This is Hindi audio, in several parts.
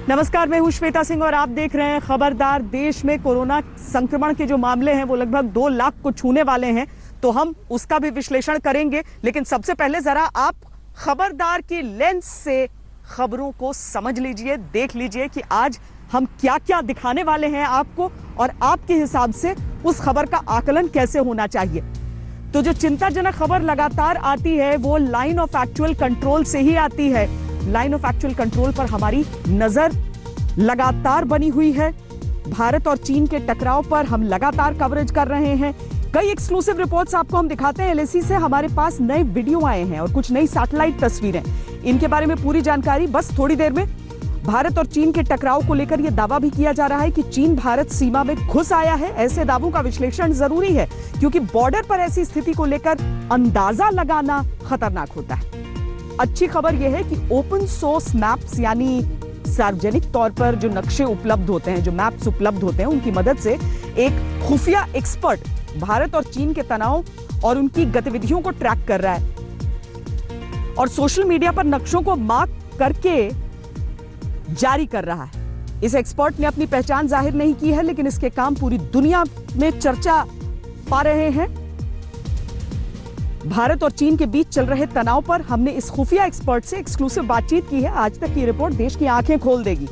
नमस्कार, मैं हूं श्वेता सिंह और आप देख रहे हैं खबरदार। देश में कोरोना संक्रमण के जो मामले हैं वो लगभग 2 लाख को छूने वाले हैं, तो हम उसका भी विश्लेषण करेंगे। लेकिन सबसे पहले जरा आप खबरदार की लेंस से खबरों को समझ लीजिए, देख लीजिए कि आज हम क्या क्या दिखाने वाले हैं आपको और आपके हिसाब से उस खबर का आकलन कैसे होना चाहिए। तो जो चिंताजनक खबर लगातार आती है वो लाइन ऑफ एक्चुअल कंट्रोल से ही आती है। लाइन ऑफ एक्चुअल कंट्रोल पर हमारी नजर लगातार बनी हुई है। भारत और चीन के टकराव पर हम लगातार कवरेज कर रहे हैं। कई एक्सक्लूसिव रिपोर्ट्स आपको हम दिखाते हैं एलएसी से। हमारे पास नए वीडियो आए हैं और कुछ नई सैटेलाइट तस्वीरें, इनके बारे में पूरी जानकारी बस थोड़ी देर में। भारत और चीन के टकराव को लेकर यह दावा भी किया जा रहा है कि चीन भारत सीमा में घुस आया है। ऐसे दावों का विश्लेषण जरूरी है क्योंकि बॉर्डर पर ऐसी स्थिति को लेकर अंदाजा लगाना खतरनाक होता है। अच्छी खबर यह है कि ओपन सोर्स मैप्स यानी सार्वजनिक तौर पर जो नक्शे उपलब्ध होते हैं, जो मैप्स उपलब्ध होते हैं, उनकी मदद से एक खुफिया एक्सपर्ट भारत और चीन के तनाव और उनकी गतिविधियों को ट्रैक कर रहा है और सोशल मीडिया पर नक्शों को मार्क करके जारी कर रहा है। इस एक्सपर्ट ने अपनी पहचान जाहिर नहीं की है, लेकिन इसके काम पूरी दुनिया में चर्चा पा रहे हैं। भारत और चीन के बीच चल रहे तनाव पर हमने इस खुफिया एक्सपर्ट से एक्सक्लूसिव बातचीत की है। आज तक की रिपोर्ट देश की आंखें खोल देगी।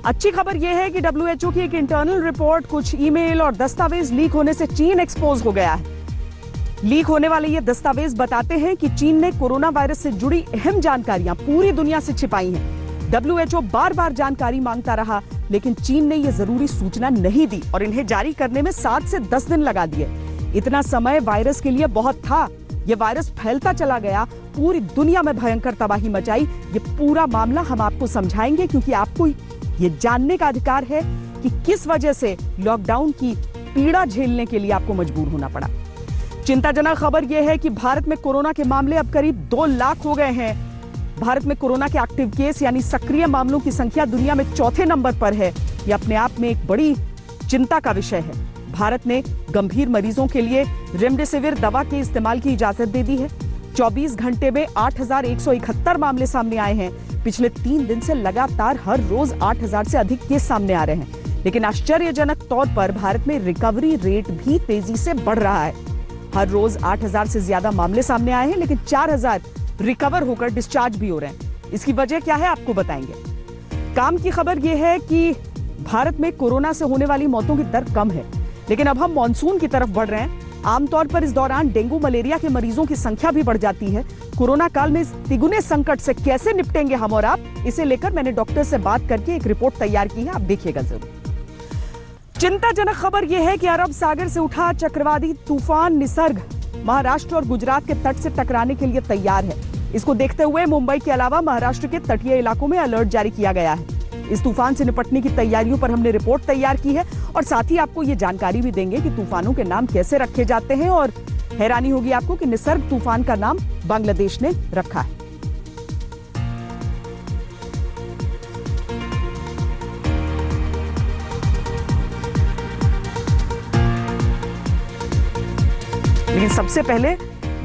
अच्छी खबर यह है कि WHO की एक इंटरनल रिपोर्ट, कुछ ईमेल और दस्तावेज लीक होने से चीन एक्सपोज हो गया है। लीक होने वाले ये दस्तावेज बताते हैं कि चीन ने कोरोना वायरस से जुड़ी अहम जानकारियां पूरी दुनिया से छिपाई हैं। WHO बार बार जानकारी मांगता रहा, लेकिन चीन ने यह जरूरी सूचना नहीं दी और इन्हें जारी करने में 7 से 10 दिन लगा दिए। इतना समय वायरस के लिए बहुत था। यह वायरस फैलता चला गया, पूरी दुनिया में भयंकर तबाही मचाई। ये पूरा मामला हम आपको समझाएंगे क्योंकि आपको ये जानने का अधिकार है कि किस वजह से लॉकडाउन की पीड़ा झेलने के लिए आपको मजबूर होना पड़ा। चिंताजनक खबर यह है कि भारत में कोरोना के मामले अब करीब 2 लाख हो गए हैं। भारत में कोरोना के एक्टिव केस यानी सक्रिय मामलों की संख्या दुनिया में 4थे नंबर पर है। यह अपने आप में एक बड़ी चिंता का विषय है। भारत ने गंभीर मरीजों के लिए रेमडेसिविर दवा के इस्तेमाल की इजाजत दे दी है। 24 घंटे में 8,171 मामले सामने आए हैं। पिछले 3 दिन से लगातार हर रोज 8,000 से अधिक केस सामने आ रहे हैं। लेकिन आश्चर्यजनक तौर पर भारत में रिकवरी रेट भी तेजी से बढ़ रहा है। हर रोज 8,000 से ज्यादा मामले सामने आए हैं, लेकिन 4,000 रिकवर होकर डिस्चार्ज भी हो रहे हैं। इसकी वजह क्या है आपको बताएंगे। काम की खबर यह है कि भारत में कोरोना से होने वाली मौतों की दर कम है, लेकिन अब हम मॉनसून की तरफ बढ़ रहे हैं। आमतौर पर इस दौरान डेंगू मलेरिया के मरीजों की संख्या भी बढ़ जाती है। कोरोना काल में इस तिगुने संकट से कैसे निपटेंगे हम और आप, इसे लेकर मैंने डॉक्टर से बात करके एक रिपोर्ट तैयार की है, आप देखिएगा जरूर। चिंताजनक खबर यह है कि अरब सागर से उठा चक्रवाती तूफान निसर्ग महाराष्ट्र और गुजरात के तट से टकराने के लिए तैयार है। इसको देखते हुए मुंबई के अलावा महाराष्ट्र के तटीय इलाकों में अलर्ट जारी किया गया है। इस तूफान से निपटने की तैयारियों पर हमने रिपोर्ट तैयार की है और साथ ही आपको ये जानकारी भी देंगे कि तूफानों के नाम कैसे रखे जाते हैं। और हैरानी होगी आपको कि निसर्ग तूफान का नाम बांग्लादेश ने रखा है। लेकिन सबसे पहले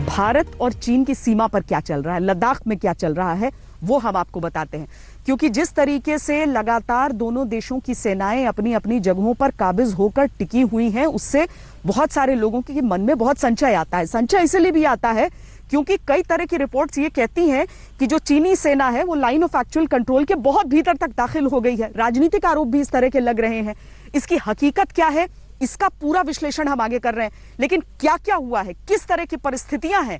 भारत और चीन की सीमा पर क्या चल रहा है, लद्दाख में क्या चल रहा है, वो हम आपको बताते हैं। क्योंकि जिस तरीके से लगातार दोनों देशों की सेनाएं अपनी अपनी जगहों पर काबिज होकर टिकी हुई हैं, उससे बहुत सारे लोगों के मन में बहुत संशय आता है। संशय इसलिए भी आता है क्योंकि कई तरह की रिपोर्ट्स ये कहती हैं कि जो चीनी सेना है वो लाइन ऑफ एक्चुअल कंट्रोल के बहुत भीतर तक दाखिल हो गई है। राजनीतिक आरोप भी इस तरह के लग रहे हैं। इसकी हकीकत क्या है, इसका पूरा विश्लेषण हम आगे कर रहे हैं। लेकिन क्या क्या हुआ है, किस तरह की परिस्थितियां हैं,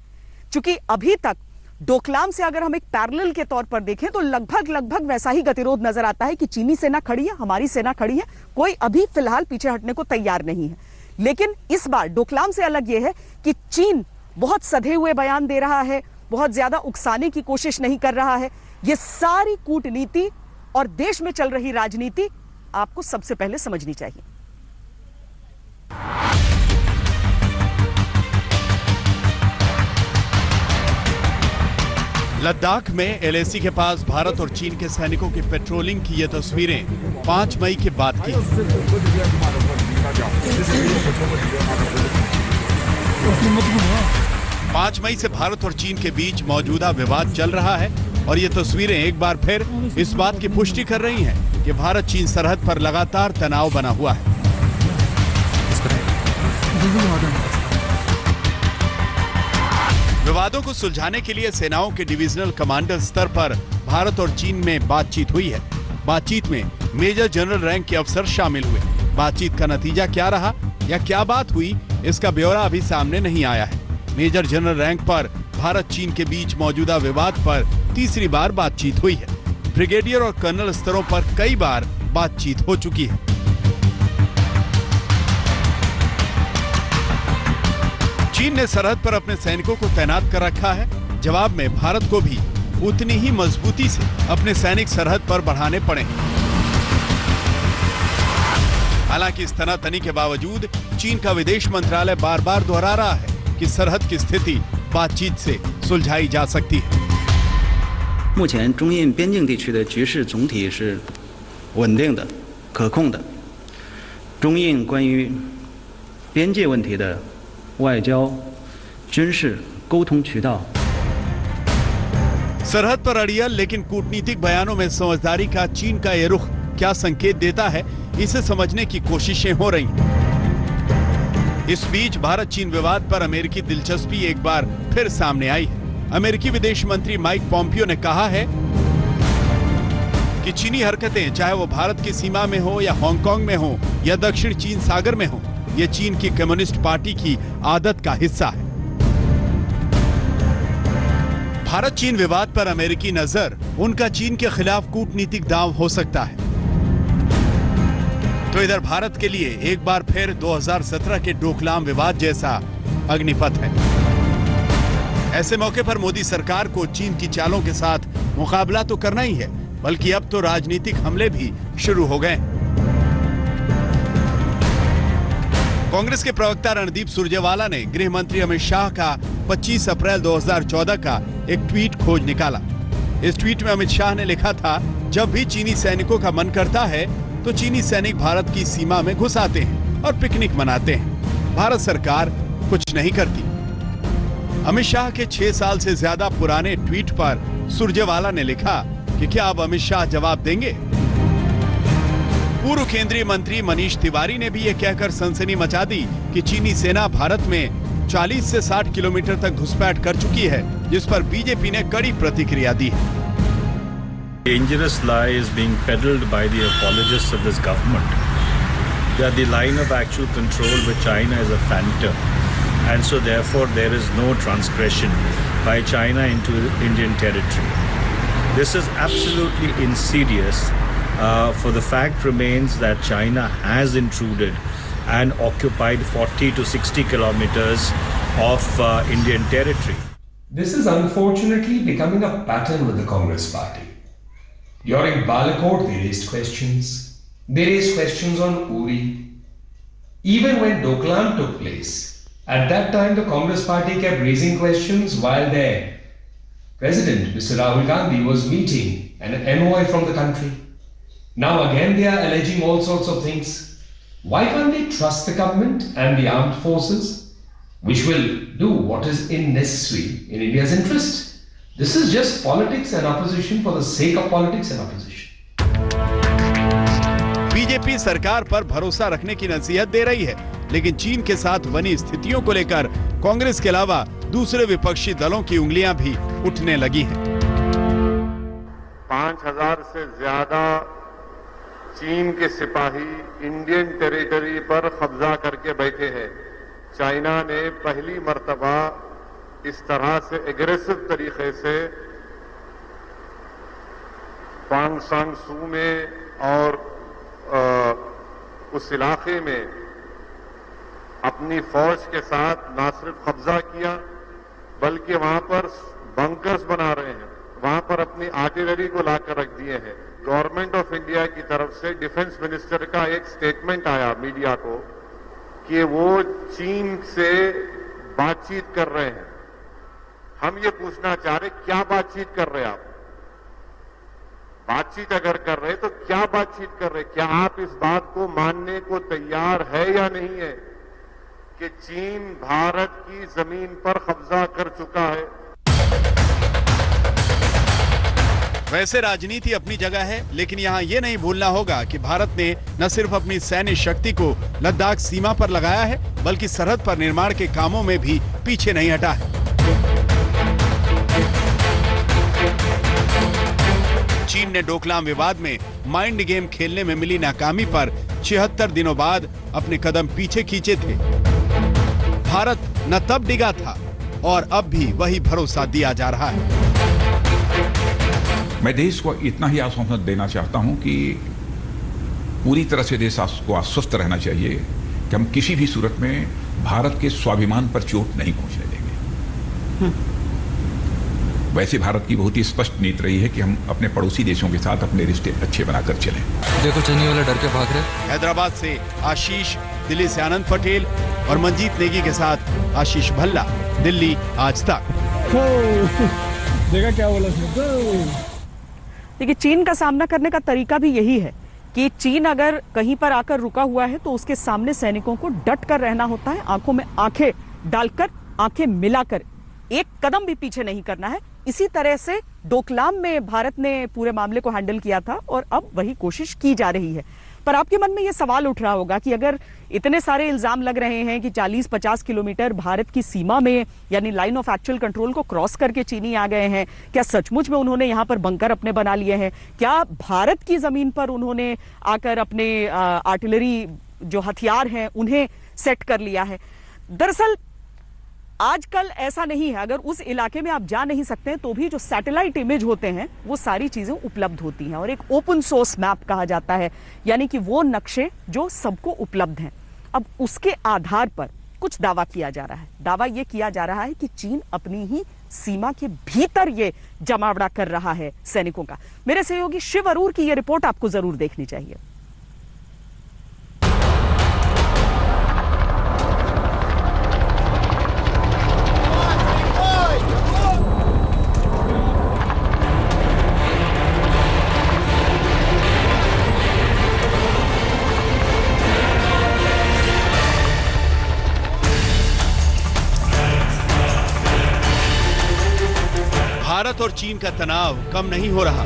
क्योंकि अभी तक डोकलाम से अगर हम एक पैरेलल के तौर पर देखें तो लगभग वैसा ही गतिरोध नजर आता है कि चीनी सेना खड़ी है, हमारी सेना खड़ी है, कोई अभी फिलहाल पीछे हटने को तैयार नहीं है। लेकिन इस बार डोकलाम से अलग यह है कि चीन बहुत सधे हुए बयान दे रहा है, बहुत ज्यादा उकसाने की कोशिश नहीं कर रहा है। यह सारी कूटनीति और देश में चल रही राजनीति आपको सबसे पहले समझनी चाहिए। लद्दाख में एलएसी के पास भारत और चीन के सैनिकों की पेट्रोलिंग की ये तस्वीरें 5 मई के बाद की। 5 मई से भारत और चीन के बीच मौजूदा विवाद चल रहा है। और ये तस्वीरें एक बार फिर इस बात की पुष्टि कर रही हैं कि भारत चीन सरहद पर लगातार तनाव बना हुआ है। विवादों को सुलझाने के लिए सेनाओं के डिविजनल कमांडर स्तर पर भारत और चीन में बातचीत हुई है। बातचीत में मेजर जनरल रैंक के अफसर शामिल हुए। बातचीत का नतीजा क्या रहा या क्या बात हुई, इसका ब्यौरा अभी सामने नहीं आया है। मेजर जनरल रैंक पर भारत चीन के बीच मौजूदा विवाद पर तीसरी बार बातचीत हुई है। ब्रिगेडियर और कर्नल स्तरों पर कई बार बातचीत हो चुकी है। चीन ने सरहद पर अपने सैनिकों को तैनात कर रखा है। जवाब में भारत को भी उतनी ही मजबूती से अपने सैनिक सरहद पर बढ़ाने पड़े। हालांकि इस तनातनी के बावजूद चीन का विदेश मंत्रालय बार बार दोहरा रहा है कि सरहद की स्थिति बातचीत से सुलझाई जा सकती है। 目前中印边境地区的局势总体是稳定的、可控的。中印关于边界问题的外交、军事沟通渠道 सरहद पर अड़ियल लेकिन कूटनीतिक बयानों में समझदारी का चीन का ये रुख क्या संकेत देता है, इसे समझने की कोशिशें हो रही हैं। इस बीच भारत चीन विवाद पर अमेरिकी दिलचस्पी एक बार फिर सामने आई है। अमेरिकी विदेश मंत्री माइक पॉम्पियो ने कहा है कि चीनी हरकतें चाहे वो भारत की सीमा में हो या हांगकांग में हो या दक्षिण चीन सागर में हो, ये चीन की कम्युनिस्ट पार्टी की आदत का हिस्सा है। भारत चीन विवाद पर अमेरिकी नजर उनका चीन के खिलाफ कूटनीतिक दांव हो सकता है। तो इधर भारत के लिए एक बार फिर 2017 के डोकलाम विवाद जैसा अग्निपथ है। ऐसे मौके पर मोदी सरकार को चीन की चालों के साथ मुकाबला तो करना ही है, बल्कि अब तो राजनीतिक हमले भी शुरू हो गए। कांग्रेस के प्रवक्ता रणदीप सुरजेवाला ने गृह मंत्री अमित शाह का 25 अप्रैल 2014 का एक ट्वीट खोज निकाला। इस ट्वीट में अमित शाह ने लिखा था, जब भी चीनी सैनिकों का मन करता है तो चीनी सैनिक भारत की सीमा में घुस आते हैं और पिकनिक मनाते हैं। भारत सरकार कुछ नहीं करती। अमित शाह के 6 साल से ज्यादा पुराने ट्वीट पर सुरजेवाला ने लिखा कि क्या अब अमित शाह जवाब देंगे। पूर्व केंद्रीय मंत्री मनीष तिवारी ने भी यह कहकर सनसनी मचा दी कि चीनी सेना भारत में 40 से 60 किलोमीटर तक घुसपैठ कर चुकी है, जिस पर बीजेपी ने कड़ी प्रतिक्रिया दी है। Dangerous lie is being peddled by the apologists of this government that the line of actual control with China is a phantom, and so therefore there is no transgression by China into Indian territory. This is absolutely insidious, for the fact remains that China has intruded and occupied 40 to 60 kilometers of Indian territory. This is unfortunately becoming a pattern with the Congress party. During Balakot, they raised questions. They raised questions on Uri. Even when Doklam took place, at that time the Congress party kept raising questions while their president, Mr. Rahul Gandhi, was meeting an envoy from the country. Now again they are alleging all sorts of things. Why can't they trust the government and the armed forces, which will do what is necessary in India's interest? This is just politics and opposition for the sake of politics and opposition. BJP सरकार पर भरोसा रखने की नसीहत दे रही है, लेकिन चीन के साथ बनी स्थितियों को लेकर कांग्रेस के अलावा दूसरे विपक्षी दलों की उंगलियां भी उठने लगी हैं। 5000 से ज्यादा चीन के सिपाही इंडियन टेरिटरी पर कब्जा करके बैठे हैं। चाइना ने पहली मर्तबा इस तरह से एग्रेसिव तरीके से पांगसांग सू में और उस इलाके में अपनी फौज के साथ न सिर्फ कब्जा किया, बल्कि वहां पर बंकर्स बना रहे हैं, वहां पर अपनी आर्टिलरी को लाकर रख दिए हैं। गवर्नमेंट ऑफ इंडिया की तरफ से डिफेंस मिनिस्टर का एक स्टेटमेंट आया मीडिया को कि वो चीन से बातचीत कर रहे हैं। हम ये पूछना चाह रहे, क्या बातचीत कर रहे आप? बातचीत अगर कर रहे तो क्या बातचीत कर रहे? क्या आप इस बात को मानने को तैयार है या नहीं है कि चीन भारत की जमीन पर कब्जा कर चुका है? वैसे राजनीति अपनी जगह है, लेकिन यहाँ ये नहीं भूलना होगा कि भारत ने न सिर्फ अपनी सैन्य शक्ति को लद्दाख सीमा पर लगाया है, बल्कि सरहद पर निर्माण के कामों में भी पीछे नहीं हटा है। चीन ने डोकलाम विवाद में माइंड गेम खेलने में मिली नाकामी पर 76 दिनों बाद अपने कदम पीछे खींचे थे। भारत न तब डिगा था और अब भी वही भरोसा दिया जा रहा है। मैं देश को इतना ही आश्वासन देना चाहता हूं कि पूरी तरह से देश को आश्वस्त रहना चाहिए कि हम किसी भी सूरत में भारत के स्वाभिमान पर चोट नहीं पहुंचने देंगे। वैसे भारत की बहुत ही स्पष्ट नीति रही है कि हम अपने पड़ोसी देशों के साथ अपने रिश्ते अच्छे बनाकर चलें। देखो चीनी वाले डर के भाग रहे। हैदराबाद से आशीष, दिल्ली से आनंद पटेल और मंजीत नेगी के साथ आशीष भल्ला, दिल्ली आज तक। देखा क्या बोला? देखिए, चीन का सामना करने का तरीका भी यही है कि चीन अगर कहीं पर आकर रुका हुआ है तो उसके सामने सैनिकों को डट कर रहना होता है, आंखों में आंखें डालकर, आंखें मिलाकर, एक कदम भी पीछे नहीं करना है। इसी तरह से डोकलाम में भारत ने पूरे मामले को हैंडल किया था और अब वही कोशिश की जा रही है। पर आपके मन में यह सवाल उठ रहा होगा कि अगर इतने सारे इल्जाम लग रहे हैं कि 40-50 किलोमीटर भारत की सीमा में यानी लाइन ऑफ एक्चुअल कंट्रोल को क्रॉस करके चीनी आ गए हैं, क्या सचमुच में उन्होंने यहां पर बंकर अपने बना लिए हैं? क्या भारत की जमीन पर उन्होंने आकर अपने आर्टिलरी जो हथियार हैं उन्हें सेट कर लिया है? दरअसल आजकल ऐसा नहीं है। अगर उस इलाके में आप जा नहीं सकते तो भी जो सैटेलाइट इमेज होते हैं वो सारी चीजें उपलब्ध होती हैं और एक ओपन सोर्स मैप कहा जाता है, यानी कि वो नक्शे जो सबको उपलब्ध हैं। अब उसके आधार पर कुछ दावा किया जा रहा है। दावा ये किया जा रहा है कि चीन अपनी ही सीमा के भीतर ये जमावड़ा कर रहा है सैनिकों का। मेरे सहयोगी शिव अरूर की ये रिपोर्ट आपको जरूर देखनी चाहिए। भारत और चीन का तनाव कम नहीं हो रहा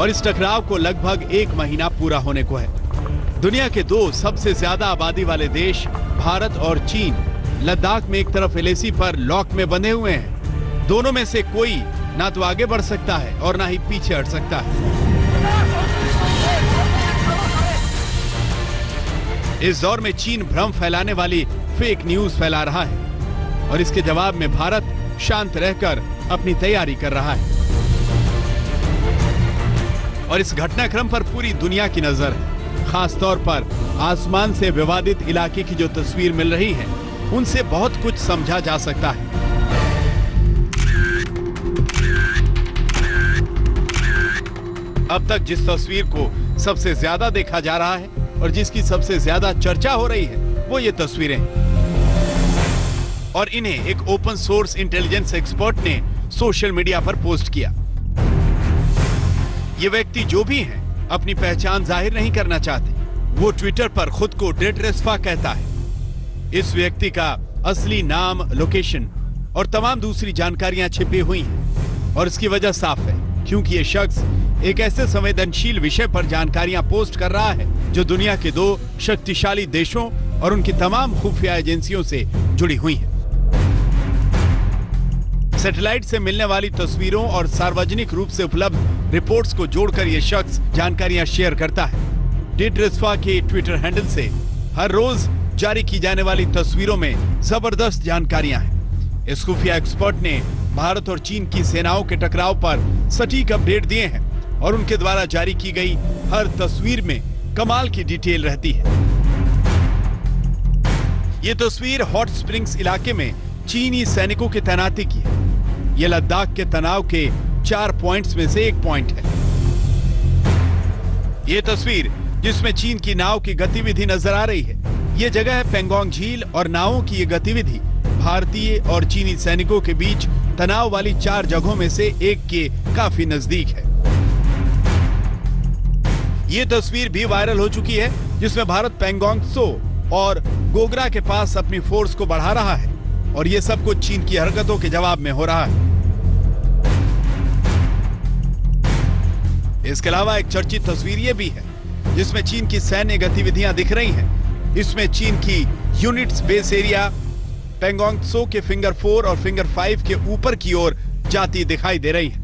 और इस टकराव को लगभग 1 महीना पूरा होने को है। दुनिया के 2 सबसे ज्यादा आबादी वाले देश भारत और चीन लद्दाख में एक तरफ एलएसी पर लॉक में बंधे हुए हैं। दोनों में से कोई ना तो आगे बढ़ सकता है और ना ही पीछे हट सकता है। इस दौर में चीन भ्रम फैलाने वाली फेक न्यूज फैला रहा है और इसके जवाब में भारत शांत रहकर अपनी तैयारी कर रहा है। और इस घटनाक्रम पर पूरी दुनिया की नजर है। खास तौर पर आसमान से विवादित इलाके की जो तस्वीर मिल रही है उनसे बहुत कुछ समझा जा सकता है। अब तक जिस तस्वीर को सबसे ज्यादा देखा जा रहा है और जिसकी सबसे ज्यादा चर्चा हो रही है वो ये तस्वीरें हैं और इन्हें एक ओपन सोर्स इंटेलिजेंस एक्सपर्ट ने सोशल मीडिया पर पोस्ट किया। ये व्यक्ति जो भी हैं अपनी पहचान जाहिर नहीं करना चाहते। वो ट्विटर पर खुद को डेटरेस्फा कहता है। इस व्यक्ति का असली नाम, लोकेशन और तमाम दूसरी जानकारियां छिपी हुई हैं और इसकी वजह साफ है, क्योंकि ये शख्स एक ऐसे संवेदनशील विषय पर जानकारियां पोस्ट कर रहा है जो दुनिया के 2 शक्तिशाली देशों और उनकी तमाम खुफिया एजेंसियों से जुड़ी हुई है। सैटेलाइट से मिलने वाली तस्वीरों और सार्वजनिक रूप से उपलब्ध रिपोर्ट्स को जोड़कर यह शख्स जानकारियां शेयर करता है। डेटरेस्फा के ट्विटर हैंडल से हर रोज जारी की जाने वाली तस्वीरों में जबरदस्त जानकारियां हैं। इस खुफिया एक्सपर्ट ने भारत और चीन की सेनाओं के टकराव पर सटीक अपडेट दिए हैं और उनके द्वारा जारी की गई हर तस्वीर में कमाल की डिटेल रहती है। ये तस्वीर हॉट स्प्रिंग्स इलाके में चीनी सैनिकों की तैनाती की है। यह लद्दाख के तनाव के 4 पॉइंट्स में से एक पॉइंट है। यह तस्वीर जिसमें चीन की नाव की गतिविधि नजर आ रही है, यह जगह है पेंगोंग झील और नावों की यह गतिविधि भारतीय और चीनी सैनिकों के बीच तनाव वाली 4 जगहों में से एक के काफी नजदीक है। यह तस्वीर भी वायरल हो चुकी है जिसमें भारत पेंगोंग त्सो और गोगरा के पास अपनी फोर्स को बढ़ा रहा है और यह सब कुछ चीन की हरकतों के जवाब में हो रहा है। इसके अलावा एक चर्चित तस्वीर ये भी है जिसमें चीन की सैन्य गतिविधियां दिख रही हैं। इसमें चीन की units base area Pangong Tso के फिंगर 4 और फिंगर 5 के ऊपर की ओर जाती दिखाई दे रही हैं।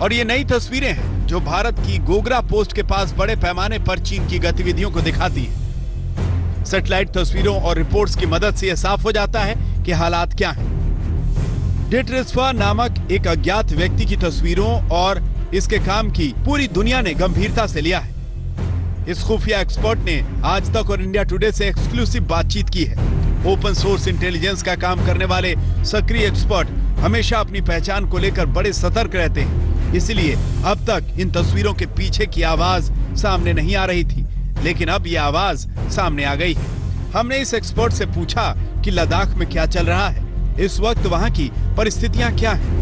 और ये नई तस्वीरें हैं जो भारत की गोगरा पोस्ट के पास बड़े पैमाने पर चीन की गतिविधियों को दिखाती हैं। सैटेलाइट तस्वीरों और रिपोर्ट्स की मदद से यह साफ हो जाता है कि हालात क्या हैं। डेट्रेस्फा नामक एक अज्ञात व्यक्ति की तस्वीरों और इसके काम की पूरी दुनिया ने गंभीरता से लिया है। इस खुफिया एक्सपर्ट ने आज तक और इंडिया टुडे से एक्सक्लूसिव बातचीत की है। ओपन सोर्स इंटेलिजेंस का काम करने वाले सक्रिय एक्सपर्ट हमेशा अपनी पहचान को लेकर बड़े सतर्क रहते हैं। इसलिए अब तक इन तस्वीरों के पीछे की आवाज सामने नहीं आ रही थी, लेकिन अब यह आवाज सामने आ गई है। हमने इस एक्सपर्ट से पूछा कि लद्दाख में क्या चल रहा है, इस वक्त वहां की परिस्थितियां क्या हैं।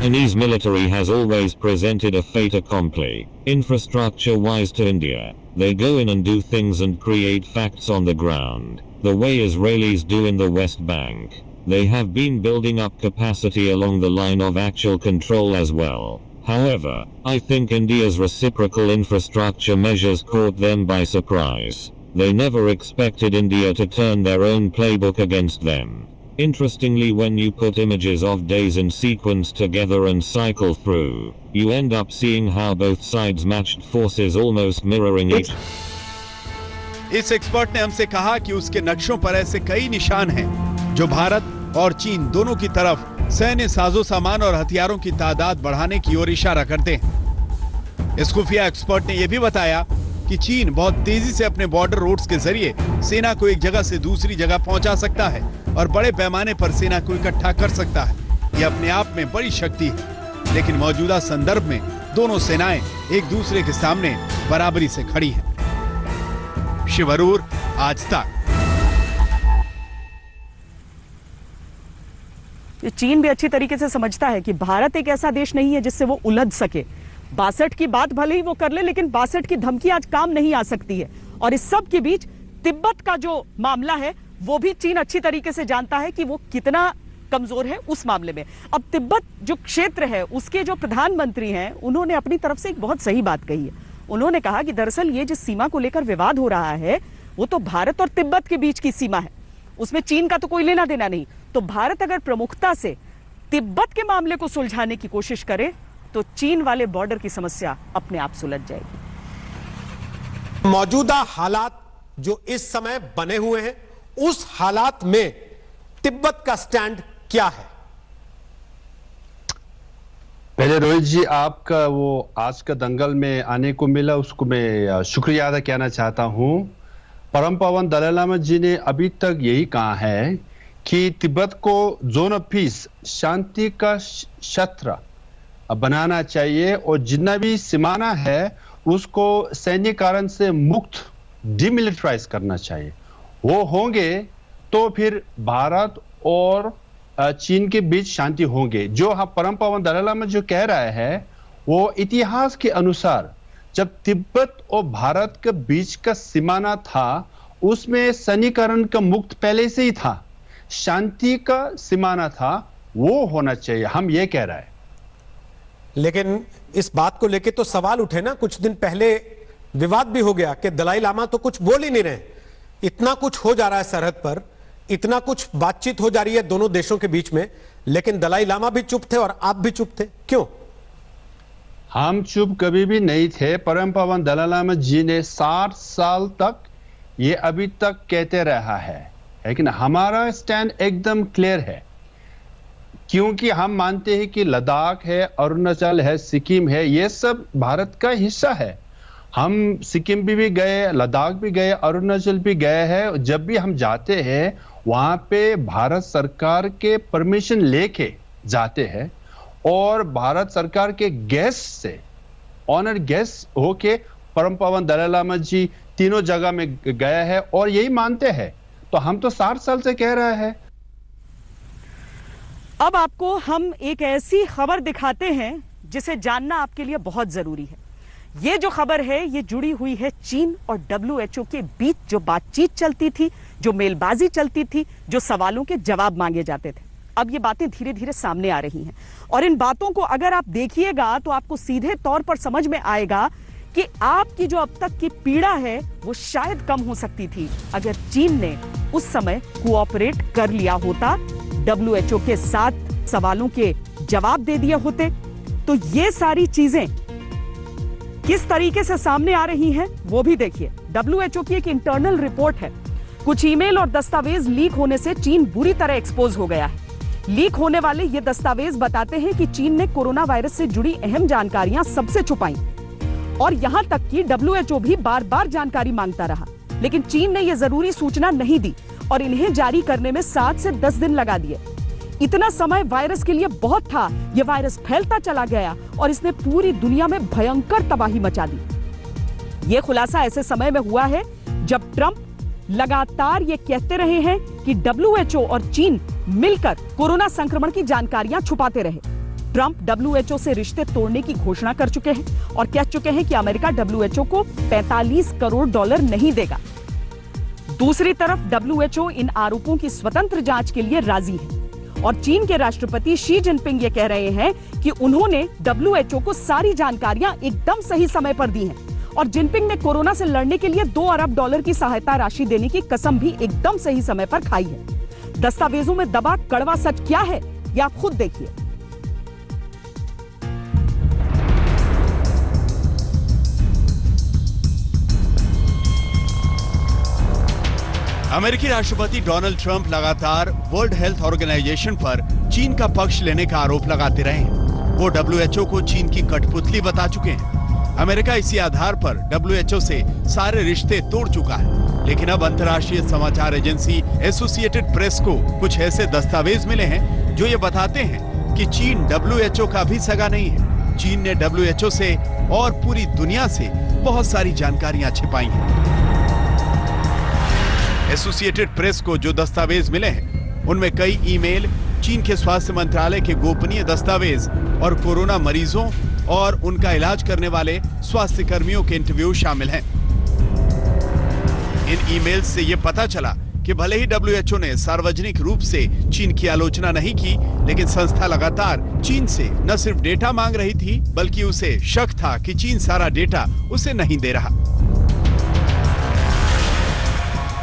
Chinese military has always presented a fait accompli, infrastructure-wise to India. They go in and do things and create facts on the ground, the way Israelis do in the West Bank. They have been building up capacity along the line of actual control as well. However, I think India's reciprocal infrastructure measures caught them by surprise. They never expected India to turn their own playbook against them. Interestingly, when you put images of days in sequence together and cycle through, you end up seeing how both sides matched forces almost mirroring each. इस एक्सपर्ट ने हमसे कहा कि उसके नक्शों पर ऐसे कई निशान हैं जो भारत और चीन दोनों की तरफ सैन्य साजो सामान और हथियारों की तादाद बढ़ाने की ओर इशारा करते हैं। इस खुफिया एक्सपर्ट ने यह भी बताया कि चीन बहुत तेजी से अपने बॉर्डर रोड्स के जरिए सेना को एक जगह से दूसरी जगह पहुंचा सकता है और बड़े पैमाने पर सेना को इकट्ठा कर सकता है। यह अपने आप में बड़ी शक्ति है, लेकिन मौजूदा संदर्भ में दोनों सेनाएं एक दूसरे के सामने बराबरी से खड़ी हैं। शिव अरूर, आज तक। ये चीन भी अच्छी तरीके से समझता है कि भारत एक ऐसा देश नहीं है जिससे वो उलझ सके। 62 की बात भले ही वो कर ले, लेकिन 62 की धमकी आज काम नहीं आ सकती है। और इस सब के बीच तिब्बत का जो मामला है वो भी चीन अच्छी तरीके से जानता है कि वो कितना कमजोर है उस मामले में। अब तिब्बत जो क्षेत्र है उसके जो प्रधानमंत्री हैं उन्होंने अपनी तरफ से एक बहुत सही बात कही है। उन्होंने कहा कि दरअसल ये जिस सीमा को लेकर विवाद हो रहा है वो तो भारत और तिब्बत के बीच की सीमा है, उसमें चीन का तो कोई लेना देना नहीं। तो भारत अगर प्रमुखता से तिब्बत के मामले को सुलझाने की कोशिश करे तो चीन वाले बॉर्डर की समस्या अपने आप सुलझ जाएगी। मौजूदा हालात जो इस समय बने हुए हैं उस हालात में तिब्बत का स्टैंड क्या है? पहले रोहित जी, आपका वो आज का दंगल में आने को मिला उसको मैं शुक्रिया अदा कहना चाहता हूं। परम पावन दलाई लामा जी ने अभी तक यही कहा है कि तिब्बत को जोन ऑफ पीस, शांति का क्षेत्र बनाना चाहिए और जितना भी सीमाना है उसको सैन्य कारण से मुक्त डिमिलिटराइज करना चाहिए। वो होंगे तो फिर भारत और चीन के बीच शांति होंगे। जो परम पावन दलाई लामा जो कह रहा है वो इतिहास के अनुसार जब तिब्बत और भारत के बीच का सीमाना था उसमें सैन्यकरण का मुक्त पहले से ही था, शांति का सीमाना था, वो होना चाहिए, हम ये कह रहे हैं। लेकिन इस बात को लेके तो सवाल उठे ना, कुछ दिन पहले विवाद भी हो गया कि दलाई लामा तो कुछ बोल ही नहीं रहे। इतना कुछ हो जा रहा है सरहद पर, इतना कुछ बातचीत हो जा रही है दोनों देशों के बीच में, लेकिन दलाई लामा भी चुप थे और आप भी चुप थे, क्यों? हम चुप कभी भी नहीं थे। परम पावन दलाई लामा जी ने 60 साल तक ये अभी तक कहते रहा है, लेकिन हमारा स्टैंड एकदम क्लियर है, क्योंकि हम मानते हैं कि लद्दाख है, अरुणाचल है, सिक्किम है, ये सब भारत का हिस्सा है। हम सिक्किम भी गए, लद्दाख भी गए, अरुणाचल भी गए हैं। जब भी हम जाते हैं वहां पे भारत सरकार के परमिशन लेके जाते हैं और भारत सरकार के गेस्ट से ऑनर गेस्ट होके परम पावन दलाई लामा जी तीनों जगह में गए हैं और यही मानते हैं। तो हम तो 60 साल से कह रहे हैं। अब आपको हम एक ऐसी खबर दिखाते हैं जिसे जानना आपके लिए बहुत जरूरी है। ये जो खबर है ये जुड़ी हुई है चीन और WHO के बीच जो बातचीत चलती थी, जो मेलबाजी चलती थी, जो सवालों के जवाब मांगे जाते थे। अब ये बातें धीरे धीरे सामने आ रही हैं और इन बातों को अगर आप देखिएगा तो आपको सीधे तौर पर समझ में आएगा कि आपकी जो अब तक की पीड़ा है वो शायद कम हो सकती थी अगर चीन ने उस समय कोऑपरेट कर लिया होता, WHO के साथ सवालों के जवाब दे दिए होते। तो ये सारी चीजें किस तरीके से सामने आ रही हैं वो भी देखिए। WHO की एक इंटरनल रिपोर्ट है। कुछ ईमेल और दस्तावेज लीक होने से चीन बुरी तरह एक्सपोज हो गया है। लीक होने वाले ये दस्तावेज बताते हैं कि चीन ने कोरोना वायरस से जुड़ी अहम जानकारियां सबसे छुपाई और यहां तक कि WHO भी बार बार जानकारी मांगता रहा, लेकिन चीन ने यह जरूरी सूचना नहीं दी और इन्हें जारी करने में 7 से 10 दिन लगा दिए। इतना समय वायरस के लिए बहुत था। यह वायरस फैलता चला गया और इसने पूरी दुनिया में भयंकर तबाही मचा दी। यह खुलासा ऐसे समय में हुआ है जब ट्रंप लगातार ये कहते रहे हैं कि WHO और चीन मिलकर कोरोना संक्रमण की जानकारियां छुपाते रहे। ट्रंप WHO से रिश्ते तोड़ने की घोषणा कर चुके हैं और कह चुके हैं कि अमेरिका WHO को $45 करोड़ नहीं देगा। दूसरी तरफ WHO इन आरोपों की स्वतंत्र जांच के लिए राजी है और चीन के राष्ट्रपति शी जिनपिंग ये कह रहे हैं कि उन्होंने WHO को सारी जानकारियां एकदम सही समय पर दी हैं और जिनपिंग ने कोरोना से लड़ने के लिए $2 अरब की सहायता राशि देने की कसम भी एकदम सही समय पर खाई है। दस्तावेजों में दबा कड़वा सच क्या है ये आप खुद देखिए। अमेरिकी राष्ट्रपति डोनाल्ड ट्रंप लगातार वर्ल्ड हेल्थ ऑर्गेनाइजेशन पर चीन का पक्ष लेने का आरोप लगाते रहे हैं। वो WHO को चीन की कठपुतली बता चुके हैं। अमेरिका इसी आधार पर WHO से सारे रिश्ते तोड़ चुका है, लेकिन अब अंतर्राष्ट्रीय समाचार एजेंसी एसोसिएटेड प्रेस को कुछ ऐसे दस्तावेज मिले हैं जो ये बताते हैं कि चीन WHO का भी सगा नहीं है। चीन ने WHO से और पूरी दुनिया से बहुत सारी जानकारियां छिपाई हैं। एसोसिएटेड प्रेस को जो दस्तावेज मिले हैं उनमें कई ईमेल, चीन के स्वास्थ्य मंत्रालय के गोपनीय दस्तावेज और कोरोना मरीजों और उनका इलाज करने वाले स्वास्थ्य कर्मियों के इंटरव्यू शामिल हैं। इन ईमेल से यह पता चला कि भले ही WHO ने सार्वजनिक रूप से चीन की आलोचना नहीं की, लेकिन संस्था लगातार चीन से न सिर्फ डेटा मांग रही थी बल्कि उसे शक था कि चीन सारा डेटा उसे नहीं दे रहा।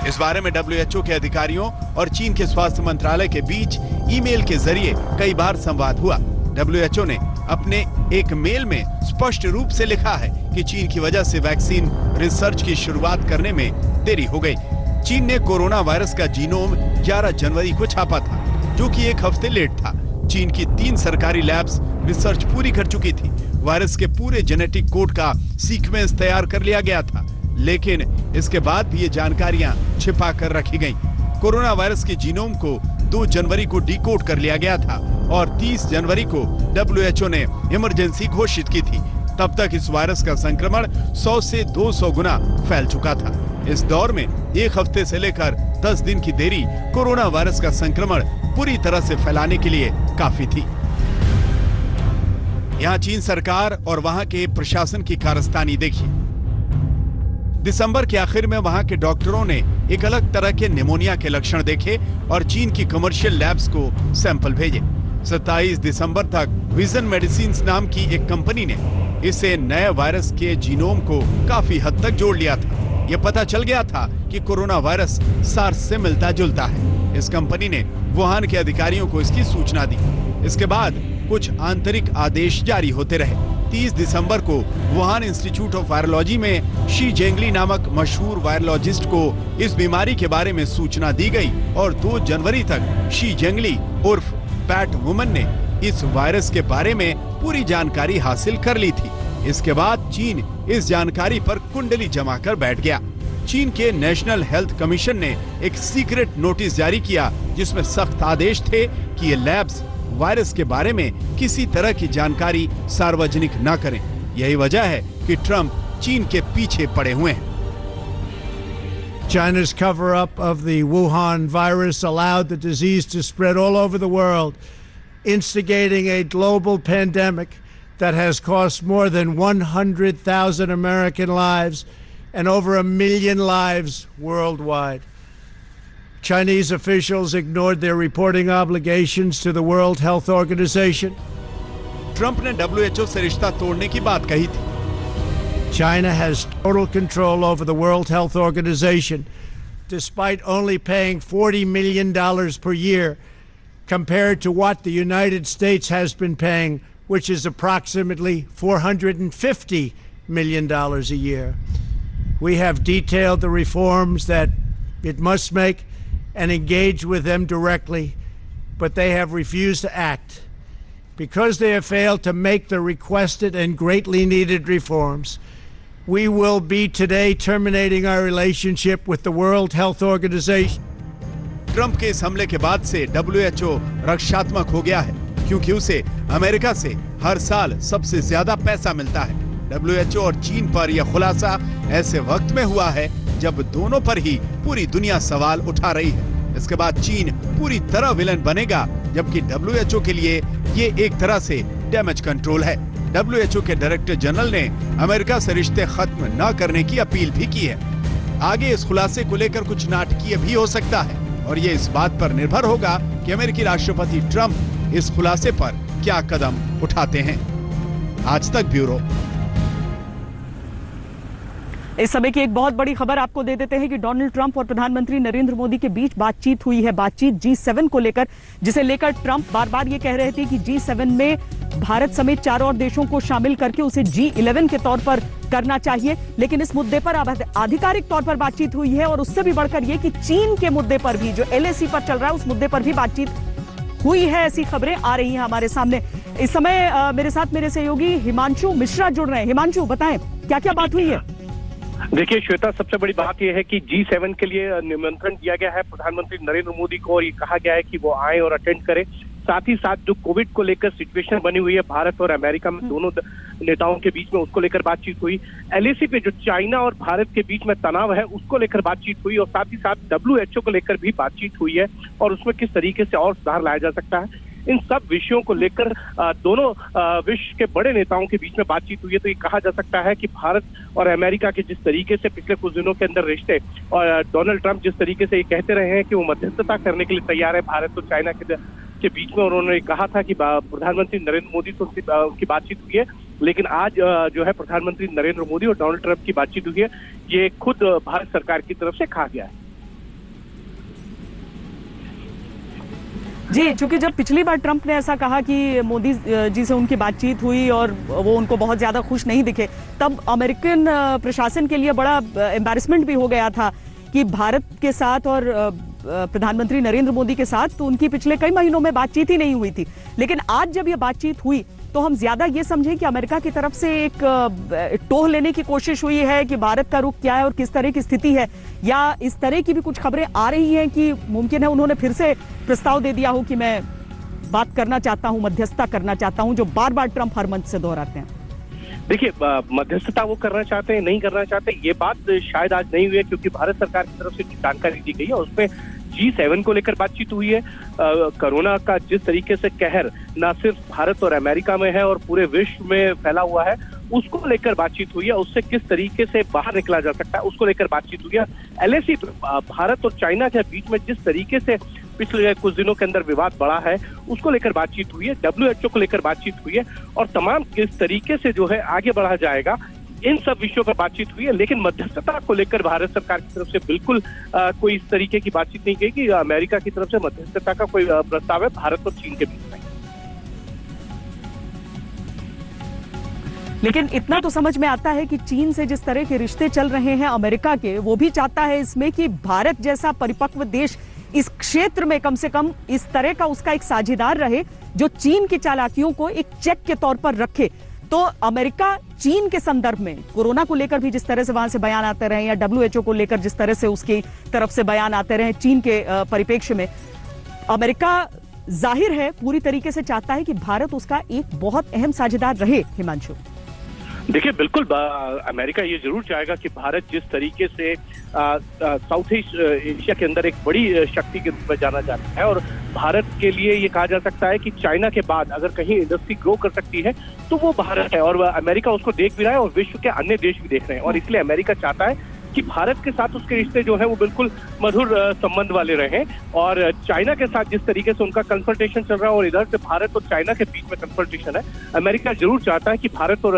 इस बारे में WHO के अधिकारियों और चीन के स्वास्थ्य मंत्रालय के बीच ईमेल के जरिए कई बार संवाद हुआ। WHO ने अपने एक मेल में स्पष्ट रूप से लिखा है कि चीन की वजह से वैक्सीन रिसर्च की शुरुआत करने में देरी हो गई। चीन ने कोरोना वायरस का जीनोम 11 जनवरी को छापा था, जो कि एक हफ्ते लेट था। चीन की 3 सरकारी लैब्स रिसर्च पूरी कर चुकी थी। वायरस के पूरे जेनेटिक कोड का सीक्वेंस तैयार कर लिया गया था, लेकिन इसके बाद भी ये जानकारियां छिपा कर रखी गईं। कोरोना वायरस के जीनोम को 2 जनवरी को डिकोड कर लिया गया था और 30 जनवरी को WHO ने इमरजेंसी घोषित की थी। तब तक इस वायरस का संक्रमण 100 से 200 गुना फैल चुका था। इस दौर में एक हफ्ते से लेकर 10 दिन की देरी कोरोना वायरस का संक्रमण पूरी तरह से फैलाने के लिए काफी थी। यहाँ चीन सरकार और वहां के प्रशासन की कारस्तानी देखिए। दिसंबर के आखिर में वहां के डॉक्टरों ने एक अलग तरह के निमोनिया के लक्षण देखे और चीन की कमर्शियल लैब्स को सैंपल भेजे। 27 दिसंबर तक विजन मेडिसिन्स नाम की एक कंपनी ने इसे नए वायरस के जीनोम को काफी हद तक जोड़ लिया था। यह पता चल गया था कि कोरोना वायरस सार्स से मिलता जुलता है। इस कंपनी ने वुहान के अधिकारियों को इसकी सूचना दी। इसके बाद कुछ आंतरिक आदेश जारी होते रहे। 30 दिसंबर को वुहान इंस्टीट्यूट ऑफ वायरोलॉजी में शी जेंगली नामक मशहूर वायरोलॉजिस्ट को इस बीमारी के बारे में सूचना दी गई और 2 जनवरी तक शी जेंगली उर्फ बैट वुमन ने इस वायरस के बारे में पूरी जानकारी हासिल कर ली थी। इसके बाद चीन इस जानकारी पर कुंडली जमा कर बैठ गया। चीन के नेशनल हेल्थ कमीशन ने एक सीक्रेट नोटिस जारी किया जिसमें सख्त आदेश थे कि ये लैब्स वायरस के बारे में किसी तरह की जानकारी सार्वजनिक न करें। यही वजह है कि ट्रंप चीन के पीछे पड़े हुए हैं। China's cover-up of the Wuhan virus allowed the disease to spread all over the world, instigating a global pandemic that has cost more than 100,000 American lives and over 1 million lives worldwide. Chinese officials ignored their reporting obligations to the World Health Organization. Trump ने WHO से रिश्ता तोड़ने की बात कही थी। China has total control over the World Health Organization, despite only paying $40 million per year, compared to what the United States has been paying, which is approximately $450 million a year. We have detailed the reforms that it must make and engage with them directly, but they have refused to act. Because they have failed to make the requested and greatly needed reforms, we will be today terminating our relationship with the World Health Organization. Trump के इस हमले के बाद से WHO रक्षात्मक हो गया है, क्योंकि उसे अमेरिका से हर साल सबसे ज्यादा पैसा मिलता है। WHO और चीन पर यह खुलासा ऐसे वक्त में हुआ है जब दोनों पर ही पूरी दुनिया सवाल उठा रही है। इसके बाद चीन पूरी तरह विलन बनेगा, जबकि WHO के लिए ये एक तरह से डैमेज कंट्रोल है। WHO के डायरेक्टर जनरल ने अमेरिका से रिश्ते खत्म न करने की अपील भी की है। आगे इस खुलासे को लेकर कुछ नाटकीय भी हो सकता है और ये इस बात पर निर्भर होगा कि अमेरिकी राष्ट्रपति ट्रंप इस खुलासे पर क्या कदम उठाते हैं। आज तक ब्यूरो। इस समय की एक बहुत बड़ी खबर आपको दे देते हैं कि डोनाल्ड ट्रंप और प्रधानमंत्री नरेंद्र मोदी के बीच बातचीत हुई है। बातचीत G7 को लेकर, जिसे लेकर ट्रंप बार बार ये कह रहे थे कि G7 में भारत समेत 4 और देशों को शामिल करके उसे G11 के तौर पर करना चाहिए। लेकिन इस मुद्दे पर अब आधिकारिक तौर पर बातचीत हुई है और उससे भी बढ़कर यह कि चीन के मुद्दे पर भी, जो LAC पर चल रहा है, उस मुद्दे पर भी बातचीत हुई है। ऐसी खबरें आ रही हैं हमारे सामने। इस समय मेरे साथ मेरे सहयोगी हिमांशु मिश्रा जुड़ रहे हैं। हिमांशु, बताएं क्या क्या बात हुई है। देखिए श्वेता, सबसे बड़ी बात यह है कि G7 के लिए निमंत्रण दिया गया है प्रधानमंत्री नरेंद्र मोदी को और ये कहा गया है कि वो आए और अटेंड करें। साथ ही साथ जो कोविड को लेकर सिचुएशन बनी हुई है भारत और अमेरिका में, दोनों नेताओं के बीच में, उसको लेकर बातचीत हुई। LAC पे जो चाइना और भारत के बीच में तनाव है उसको लेकर बातचीत हुई और साथ ही साथ WHO को लेकर भी बातचीत हुई है और उसमें किस तरीके से और सुधार लाया जा सकता है। इन सब विषयों को लेकर दोनों विश्व के बड़े नेताओं के बीच में बातचीत हुई है। तो ये कहा जा सकता है कि भारत और अमेरिका के जिस तरीके से पिछले कुछ दिनों के अंदर रिश्ते, और डोनाल्ड ट्रंप जिस तरीके से ये कहते रहे हैं कि वो मध्यस्थता करने के लिए तैयार है भारत और चाइना के बीच में, और उन्होंने कहा था कि प्रधानमंत्री नरेंद्र मोदी से उनकी बातचीत हुई है। लेकिन आज जो है प्रधानमंत्री नरेंद्र मोदी और डोनाल्ड ट्रंप की बातचीत हुई है, ये खुद भारत सरकार की तरफ से कहा गया है। जी, चूंकि जब पिछली बार ट्रंप ने ऐसा कहा कि मोदी जी से उनकी बातचीत हुई और वो उनको बहुत ज्यादा खुश नहीं दिखे, तब अमेरिकन प्रशासन के लिए बड़ा एम्बैरेसमेंट भी हो गया था कि भारत के साथ और प्रधानमंत्री नरेंद्र मोदी के साथ तो उनकी पिछले कई महीनों में बातचीत ही नहीं हुई थी। लेकिन आज जब ये बातचीत हुई तो हम ज्यादा ये समझें कि अमेरिका की तरफ से एक टोह लेने की कोशिश हुई है कि भारत का रुख क्या है और किस तरह की स्थिति है, या इस तरह की भी कुछ खबरें आ रही हैं कि मुमकिन है उन्होंने फिर से प्रस्ताव दे दिया हो कि मैं बात करना चाहता हूं, मध्यस्थता करना चाहता हूं, जो बार बार ट्रंप हर मंच से दोहराते हैं। देखिए, मध्यस्थता वो करना चाहते हैं, नहीं करना चाहते, ये बात शायद आज नहीं हुई है, क्योंकि भारत सरकार की तरफ से जानकारी दी गई है और उसमें G7 को लेकर बातचीत हुई है। कोरोना का जिस तरीके से कहर न सिर्फ भारत और अमेरिका में है और पूरे विश्व में फैला हुआ है, उसको लेकर बातचीत हुई है। उससे किस तरीके से बाहर निकला जा सकता है उसको लेकर बातचीत हुई है। LAC भारत और चाइना के बीच में जिस तरीके से पिछले कुछ दिनों के अंदर विवाद बढ़ा है उसको लेकर बातचीत हुई है। WHO को लेकर बातचीत हुई है और तमाम किस तरीके से जो है आगे बढ़ा जाएगा, इन सब विषयों पर बातचीत हुई है। लेकिन मध्यस्थता को लेकर भारत सरकार की तरफ से बिल्कुल कोई इस तरीके की बातचीत नहीं की कि अमेरिका की तरफ से मध्यस्थता का कोई प्रस्ताव है भारत और चीन के बीच में। लेकिन इतना तो समझ में आता है कि चीन से जिस तरह के रिश्ते चल रहे हैं अमेरिका के, वो भी चाहता है इसमें कि भारत जैसा परिपक्व देश इस क्षेत्र में कम से कम इस तरह का उसका एक साझेदार रहे जो चीन की चालाकियों को एक चेक के तौर पर रखे। तो अमेरिका चीन के संदर्भ में कोरोना को लेकर भी जिस तरह से वहां से बयान आते रहे, या WHO को लेकर जिस तरह से उसकी तरफ से बयान आते रहे चीन के परिप्रेक्ष्य में, अमेरिका जाहिर है पूरी तरीके से चाहता है कि भारत उसका एक बहुत अहम साझेदार रहे। हिमांशु, देखिए, बिल्कुल अमेरिका ये जरूर चाहेगा कि भारत जिस तरीके से साउथ ईस्ट एशिया के अंदर एक बड़ी शक्ति के रूप में जाना जाता है, और भारत के लिए ये कहा जा सकता है कि चाइना के बाद अगर कहीं इंडस्ट्री ग्रो कर सकती है तो वो भारत है, और अमेरिका उसको देख भी रहा है और विश्व के अन्य देश भी देख रहे हैं। और इसलिए अमेरिका चाहता है कि भारत के साथ उसके रिश्ते जो है वो बिल्कुल मधुर संबंध वाले रहे। और चाइना के साथ जिस तरीके से उनका कंसल्टेशन चल रहा है और इधर से भारत और चाइना के बीच में कंसल्टेशन है, अमेरिका जरूर चाहता है कि भारत और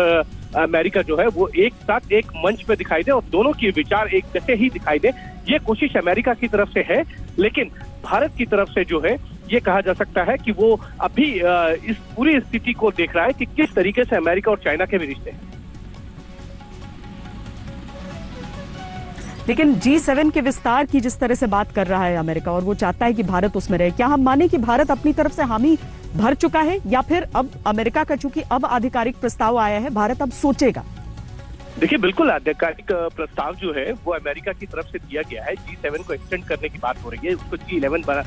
अमेरिका जो है वो एक साथ एक मंच पे दिखाई दे और दोनों के विचार एक जैसे ही दिखाई दे। ये कोशिश अमेरिका की तरफ से है, लेकिन भारत की तरफ से जो है ये कहा जा सकता है कि वो अभी इस पूरी स्थिति को देख रहा है कि किस तरीके से अमेरिका और चाइना के भी रिश्ते हैं। लेकिन G7 के विस्तार की जिस तरह से बात कर रहा है अमेरिका और वो चाहता है कि भारत उसमें रहे, क्या हम माने कि भारत अपनी तरफ से हामी भर चुका है या फिर अब अमेरिका का चूंकि अब आधिकारिक प्रस्ताव आया है, भारत अब सोचेगा? देखिए, बिल्कुल आधिकारिक प्रस्ताव जो है वो अमेरिका की तरफ से दिया गया है। G7 को एक्सटेंड करने की बात हो रही है, उसको G11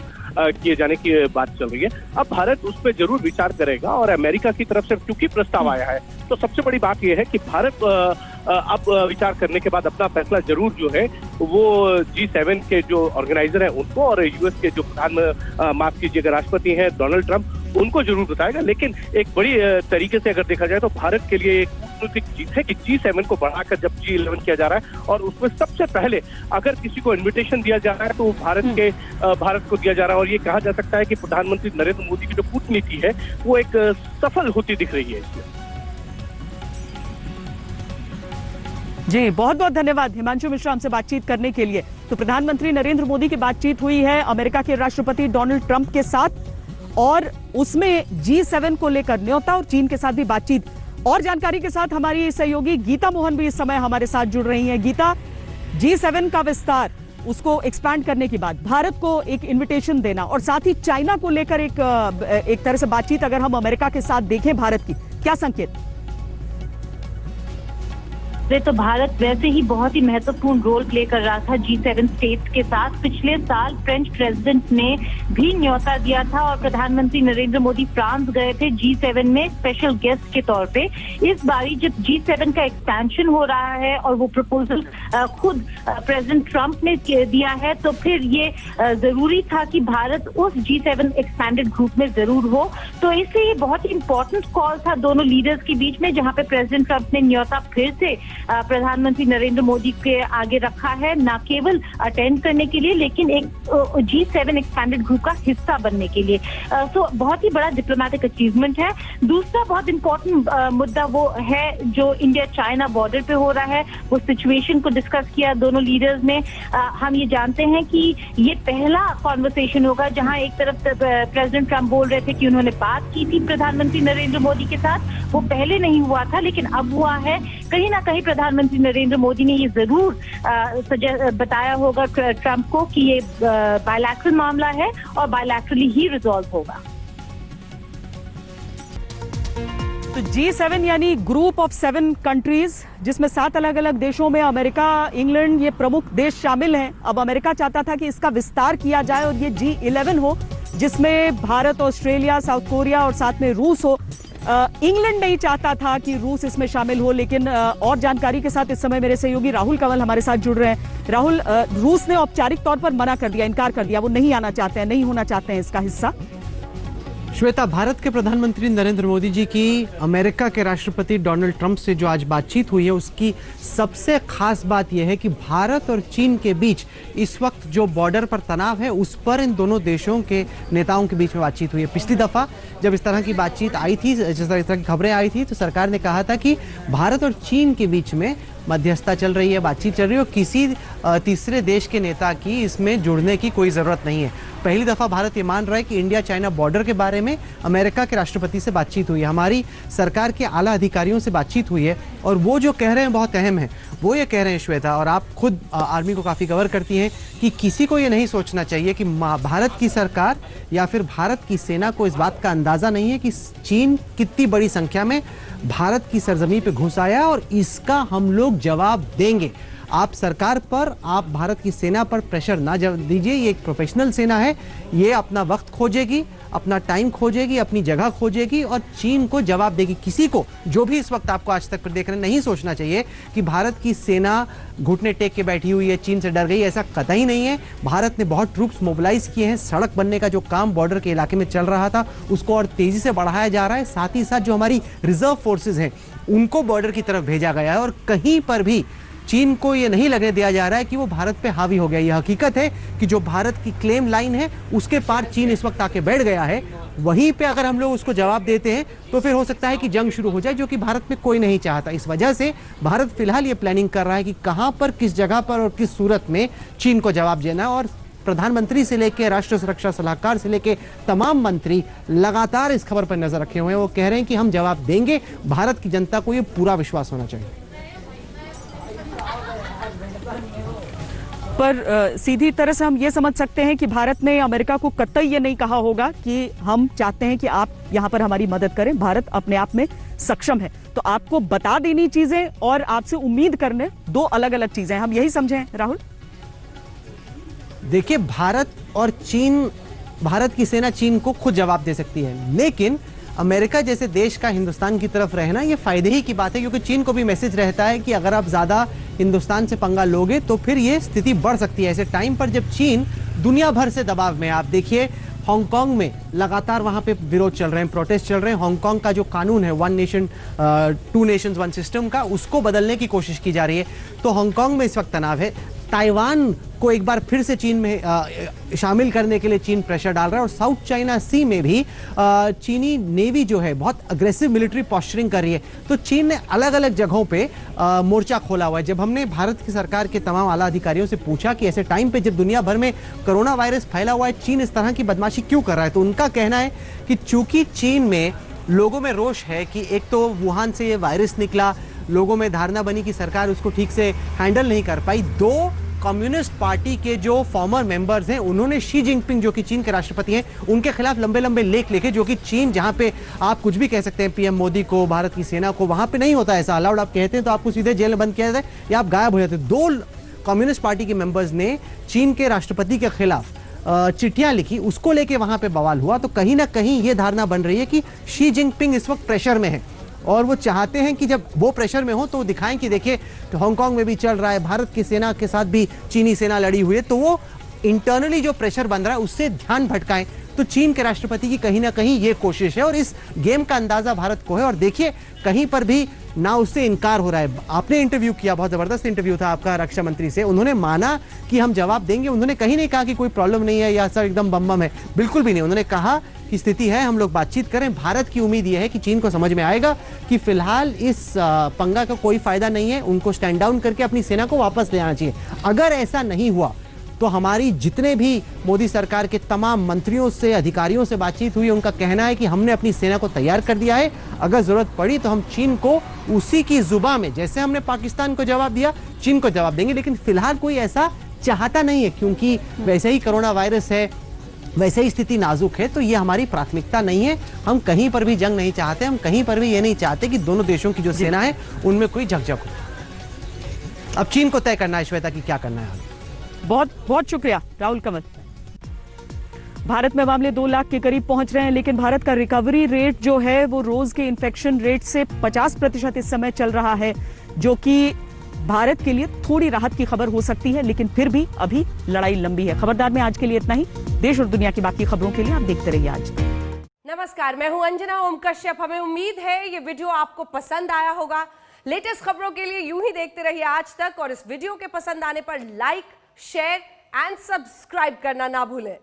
किए जाने की बात चल रही है। अब भारत उस पर जरूर विचार करेगा और अमेरिका की तरफ से क्योंकि प्रस्ताव आया है तो सबसे बड़ी बात यह है कि भारत अब विचार करने के बाद अपना फैसला जरूर जो है वो G7 के जो ऑर्गेनाइजर है उनको और यूएस के जो माफ कीजिएगा राष्ट्रपति हैं डोनाल्ड ट्रंप, उनको जरूर बताएगा। लेकिन एक बड़ी तरीके से अगर देखा जाए तो भारत के लिए एक कूटनीतिक जीत है कि G7 को बढ़ाकर जब G11 किया जा रहा है और उसमें सबसे पहले अगर किसी को इन्विटेशन दिया जा रहा है तो वो भारत को दिया जा रहा है। और ये कहा जा सकता है कि प्रधानमंत्री नरेंद्र मोदी की जो कूटनीति है वो एक सफल होती दिख रही है इसमें। जी, बहुत बहुत धन्यवाद हिमांशु मिश्रा हमसे बातचीत करने के लिए। तो प्रधानमंत्री नरेंद्र मोदी की बातचीत हुई है अमेरिका के राष्ट्रपति डोनाल्ड ट्रंप के साथ और उसमें G7 को लेकर न्योता और चीन के साथ भी बातचीत। और जानकारी के साथ हमारी सहयोगी गीता मोहन भी इस समय हमारे साथ जुड़ रही हैं। गीता, G7 का विस्तार, उसको एक्सपैंड करने के बाद भारत को एक इन्विटेशन देना और साथ ही चाइना को लेकर एक तरह से बातचीत अगर हम अमेरिका के साथ देखें भारत की, क्या संकेत? तो भारत वैसे ही बहुत ही महत्वपूर्ण रोल प्ले कर रहा था G7 स्टेट्स के साथ। पिछले साल फ्रेंच प्रेसिडेंट ने भी न्योता दिया था और प्रधानमंत्री नरेंद्र मोदी फ्रांस गए थे G7 में स्पेशल गेस्ट के तौर पे। इस बारी जब G7 का एक्सपेंशन हो रहा है और वो प्रपोजल खुद प्रेसिडेंट ट्रंप ने दिया है तो फिर ये जरूरी था कि भारत उस G7 एक्सपैंडेड ग्रुप में जरूर हो। तो इससे ये बहुत ही इंपॉर्टेंट कॉल था दोनों लीडर्स के बीच में, जहाँ पे प्रेसिडेंट ट्रंप ने न्योता फिर से प्रधानमंत्री नरेंद्र मोदी के आगे रखा है, न केवल अटेंड करने के लिए लेकिन एक G7 एक्सपैंडेड ग्रुप का हिस्सा बनने के लिए। तो बहुत ही बड़ा डिप्लोमेटिक अचीवमेंट है। दूसरा बहुत इंपॉर्टेंट मुद्दा वो है जो इंडिया चाइना बॉर्डर पे हो रहा है, वो सिचुएशन को डिस्कस किया दोनों लीडर्स ने। हम ये जानते हैं कि ये पहला कॉन्वर्सेशन होगा जहां एक तरफ प्रेसिडेंट ट्रंप बोल रहे थे कि उन्होंने बात की थी प्रधानमंत्री नरेंद्र मोदी के साथ, वो पहले नहीं हुआ था लेकिन अब हुआ है। कहीं ना कहीं प्रधानमंत्री नरेंद्र मोदी ने ये जरूर बताया होगा ट्रंप को कि ये बायलैटरल मामला है और बायलैटरली ही रिजॉल्व होगा। तो G7 यानी ग्रुप ऑफ 7 कंट्रीज जिसमें 7 अलग अलग देशों में अमेरिका, इंग्लैंड, ये प्रमुख देश शामिल हैं। अब अमेरिका चाहता था कि इसका विस्तार किया जाए और ये G11 हो जिसमें भारत, ऑस्ट्रेलिया, साउथ कोरिया और साथ में रूस हो। इंग्लैंड नहीं चाहता था कि रूस इसमें शामिल हो, लेकिन और जानकारी के साथ इस समय मेरे सहयोगी राहुल कंवल हमारे साथ जुड़ रहे हैं। राहुल, रूस ने औपचारिक तौर पर मना कर दिया, इनकार कर दिया, वो नहीं आना चाहते हैं, नहीं होना चाहते हैं इसका हिस्सा। श्वेता, भारत के प्रधानमंत्री नरेंद्र मोदी जी की अमेरिका के राष्ट्रपति डोनाल्ड ट्रंप से जो आज बातचीत हुई है उसकी सबसे खास बात यह है कि भारत और चीन के बीच इस वक्त जो बॉर्डर पर तनाव है उस पर इन दोनों देशों के नेताओं के बीच में बातचीत हुई है। पिछली दफा जब इस तरह की बातचीत आई थी, जिस तरह की खबरें आई थी, तो सरकार ने कहा था कि भारत और चीन के बीच में मध्यस्थता चल रही है, बातचीत चल रही है और किसी तीसरे देश के नेता की इसमें जुड़ने की कोई ज़रूरत नहीं है। पहली दफ़ा भारत ये मान रहा है कि इंडिया चाइना बॉर्डर के बारे में अमेरिका के राष्ट्रपति से बातचीत हुई है, हमारी सरकार के आला अधिकारियों से बातचीत हुई है और वो जो कह रहे हैं बहुत अहम है। वो ये कह रहे हैं श्वेता, और आप खुद आर्मी को काफ़ी कवर करती हैं, कि किसी को ये नहीं सोचना चाहिए कि भारत की सरकार या फिर भारत की सेना को इस बात का अंदाज़ा नहीं है कि चीन कितनी बड़ी संख्या में भारत की सरजमीन पे घुस आया और इसका हम लोग जवाब देंगे। आप सरकार पर, आप भारत की सेना पर प्रेशर ना दीजिए, ये एक प्रोफेशनल सेना है, ये अपना वक्त खोजेगी, अपना टाइम खोजेगी, अपनी जगह खोजेगी और चीन को जवाब देगी। किसी को, जो भी इस वक्त आपको आज तक देख रहे हैं, नहीं सोचना चाहिए कि भारत की सेना घुटने टेक के बैठी हुई है, चीन से डर गई, ऐसा कतई नहीं है। भारत ने बहुत ट्रूप्स मोबिलाइज किए हैं, सड़क बनने का जो काम बॉर्डर के इलाके में चल रहा था उसको और तेजी से बढ़ाया जा रहा है। साथ ही साथ जो हमारी रिजर्व फोर्सेज हैं उनको बॉर्डर की तरफ भेजा गया है और कहीं पर भी चीन को ये नहीं लगने दिया जा रहा है कि वो भारत पे हावी हो गया। यह हकीकत है कि जो भारत की क्लेम लाइन है उसके पार चीन इस वक्त आके बैठ गया है। वहीं पे अगर हम लोग उसको जवाब देते हैं तो फिर हो सकता है कि जंग शुरू हो जाए, जो कि भारत में कोई नहीं चाहता। इस वजह से भारत फिलहाल ये प्लानिंग कर रहा है कि कहां पर, किस जगह पर और किस सूरत में चीन को जवाब देना। और प्रधानमंत्री से लेकर राष्ट्रीय सुरक्षा सलाहकार से लेकर तमाम मंत्री लगातार इस खबर पर नजर रखे हुए हैं। वो कह रहे हैं कि हम जवाब देंगे। भारत की जनता को ये पूरा विश्वास होना चाहिए। पर सीधी तरह से हम ये समझ सकते हैं कि भारत ने अमेरिका को कतई ये नहीं कहा होगा कि हम चाहते हैं कि आप यहां पर हमारी मदद करें। भारत अपने आप में सक्षम है। तो आपको बता देनी चीजें और आपसे उम्मीद करने दो अलग अलग चीजें, हम यही समझें राहुल? देखिए, भारत और चीन, भारत की सेना चीन को खुद जवाब दे सकती है, लेकिन अमेरिका जैसे देश का हिंदुस्तान की तरफ रहना ये फायदे ही की बात है, क्योंकि चीन को भी मैसेज रहता है कि अगर आप ज्यादा हिंदुस्तान से पंगा लोगे तो फिर ये स्थिति बढ़ सकती है। ऐसे टाइम पर जब चीन दुनिया भर से दबाव में, आप देखिए हांगकांग में लगातार वहां पे विरोध चल रहे हैं, प्रोटेस्ट चल रहे हैं। हांगकांग का जो कानून है one nation two nations one system का, उसको बदलने की कोशिश की जा रही है। तो हांगकांग में इस वक्त तनाव है। ताइवान को एक बार फिर से चीन में शामिल करने के लिए चीन प्रेशर डाल रहा है। और साउथ चाइना सी में भी चीनी नेवी जो है बहुत अग्रेसिव मिलिट्री पॉस्चरिंग कर रही है। तो चीन ने अलग अलग जगहों पे मोर्चा खोला हुआ है। जब हमने भारत की सरकार के तमाम आला अधिकारियों से पूछा कि ऐसे टाइम पे जब दुनिया भर में कोरोना वायरस फैला हुआ है, चीन इस तरह की बदमाशी क्यों कर रहा है, तो उनका कहना है कि चूंकि चीन में लोगों में रोष है कि एक तो वुहान से ये वायरस निकला, लोगों में धारणा बनी कि सरकार उसको ठीक से हैंडल नहीं कर पाई। दो कम्युनिस्ट पार्टी के जो फॉर्मर मेंबर्स हैं, उन्होंने शी जिनपिंग जो कि चीन के राष्ट्रपति हैं, उनके खिलाफ लंबे लंबे लेख लिखे, जो कि चीन, जहां पे आप कुछ भी कह सकते हैं पीएम मोदी को, भारत की सेना को, वहां पे नहीं होता ऐसा अलाउड। आप कहते हैं तो आपको सीधे जेल में बंद किया जाता है या आप गायब हो जाते हैं। दो कम्युनिस्ट पार्टी के मेंबर्स ने चीन के राष्ट्रपति के खिलाफ चिट्ठियां लिखी, उसको लेके वहां पे बवाल हुआ। तो कहीं ना कहीं ये धारणा बन रही है कि शी जिनपिंग इस वक्त प्रेशर में है और वो चाहते हैं कि जब वो प्रेशर में हो तो दिखाएं कि देखिए हांगकांग में भी चल रहा है, भारत की सेना के साथ भी चीनी सेना लड़ी हुई है। तो वो इंटरनली जो प्रेशर बन रहा है उससे ध्यान भटकाएं। तो चीन के राष्ट्रपति की कहीं ना कहीं ये कोशिश है और इस गेम का अंदाजा भारत को है। और देखिए कहीं पर भी ना उससे इनकार हो रहा है। आपने इंटरव्यू किया, बहुत जबरदस्त इंटरव्यू था आपका रक्षा मंत्री से, उन्होंने माना कि हम जवाब देंगे। उन्होंने कहीं नहीं कहा कि कोई प्रॉब्लम नहीं है या सब एकदम बम बम है, बिल्कुल भी नहीं। उन्होंने कहा कि स्थिति है, हम लोग बातचीत करें। भारत की उम्मीद यह है कि चीन को समझ में आएगा कि फिलहाल इस पंगा का कोई फायदा नहीं है, उनको स्टैंड डाउन करके अपनी सेना को वापस ले आना चाहिए। अगर ऐसा नहीं हुआ तो हमारी जितने भी मोदी सरकार के तमाम मंत्रियों से, अधिकारियों से बातचीत हुई, उनका कहना है कि हमने अपनी सेना को तैयार कर दिया है। अगर जरूरत पड़ी तो हम चीन को उसी की जुबान में, जैसे हमने पाकिस्तान को जवाब दिया, चीन को जवाब देंगे। लेकिन फिलहाल कोई ऐसा चाहता नहीं है, क्योंकि वैसे ही कोरोना वायरस है, वैसे ही स्थिति नाजुक है। तो ये हमारी प्राथमिकता नहीं है। हम कहीं पर भी जंग नहीं चाहते, हम कहीं पर भी ये नहीं चाहते कि दोनों देशों की जो सेना है उनमें कोई झकझक हो। अब चीन को तय करना है श्वेता कि क्या करना है आगे। बहुत बहुत शुक्रिया राहुल कंवल। भारत में मामले 2 लाख के करीब पहुंच रहे हैं, लेकिन भारत का रिकवरी रेट जो है वो रोज के इन्फेक्शन रेट से 50% इस समय चल रहा है, जो कि भारत के लिए थोड़ी राहत की खबर हो सकती है। लेकिन फिर भी अभी लड़ाई लंबी है। खबरदार में आज के लिए इतना ही। देश और दुनिया की बाकी खबरों के लिए आप देखते रहिए आज। नमस्कार, मैं हूं अंजना ओम कश्यप। हमें उम्मीद है ये वीडियो आपको पसंद आया होगा। लेटेस्ट खबरों के लिए यूं ही देखते रहिए आज तक, और इस वीडियो के पसंद आने पर लाइक, शेयर एंड सब्सक्राइब करना ना भूलें।